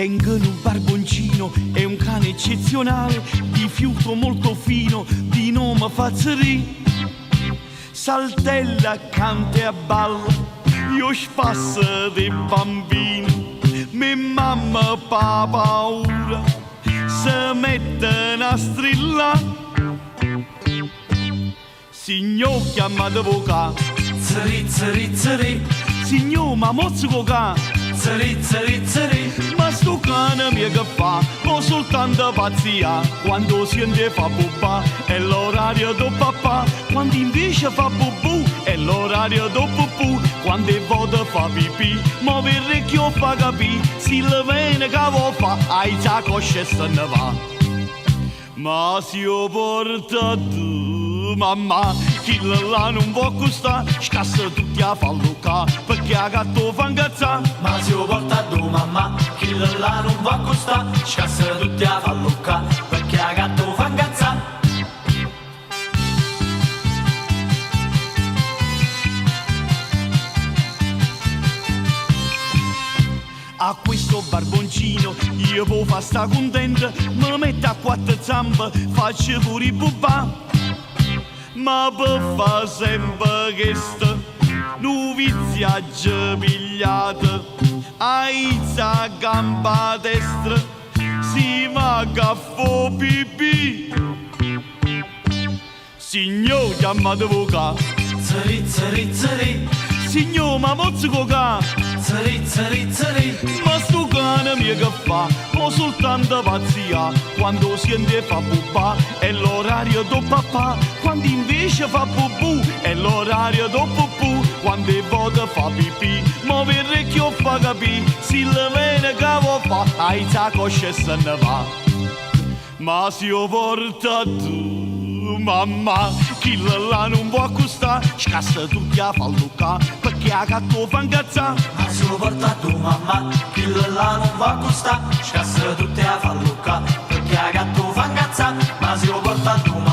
Tengono un barboncino e un cane eccezionale, di fiuto molto fino, di nome Fazzeri. Saltella, canta e balla, io spasso dei bambini. Mia mamma pa paura se mettono a strillare. Signor chiama l'avvocato, Zeri, zeri, zeri, signor ma mozzico ca. zeri, zeri, zeri. Ma sto cane mio che fa, può soltanto pazzia. Quando sente fa bubba, è l'orario do papà. Quando invece fa bubù, è l'orario do pupù. Quando è vuoto fa pipì, muove il recchio fa capì. Si le vene che vuol fa, ai sa cosce se ne va. Ma se io porta tu, mamma, chi là non può costare, scassa tutti a fallucca, perché a gatto fa incazzà. Ma se lo porta tu mamma, chi là non va a costare, scassa tutti a fallucca, perché a gatto fa incazzare. A questo barboncino io può fa sta contenta, mi metto a quattro zampe, faccio pure i bubà. Ma per fa sempre questo, nu viziaggio pigliato, aizza gamba destra, si va a fo pipì. Signor chiamato avvocato, Zeri, zeri, zeri, signor ma mozzico ca. zeri, zeri, zeri. Ma sto cane mio che fa, può soltanto pazzia. Quando sente fa bubba, è l'orario do papà. Quando invece fa bubù, è l'orario do pupù. Quando è vuoto fa pipì, muove il recchio fa capì. Si le vene che vuol fa, ai sa cosce e se ne va. Ma se io porta tu, mamma, chi là non può accostare, scassa tutti a fallucca, perché a gatto fa incazzà. Ma se lo porta tu mamma, chi là non va a costare, scassa tutti a fallucca, perché a gatto fa incazzare. Ma se lo porta tu mamma,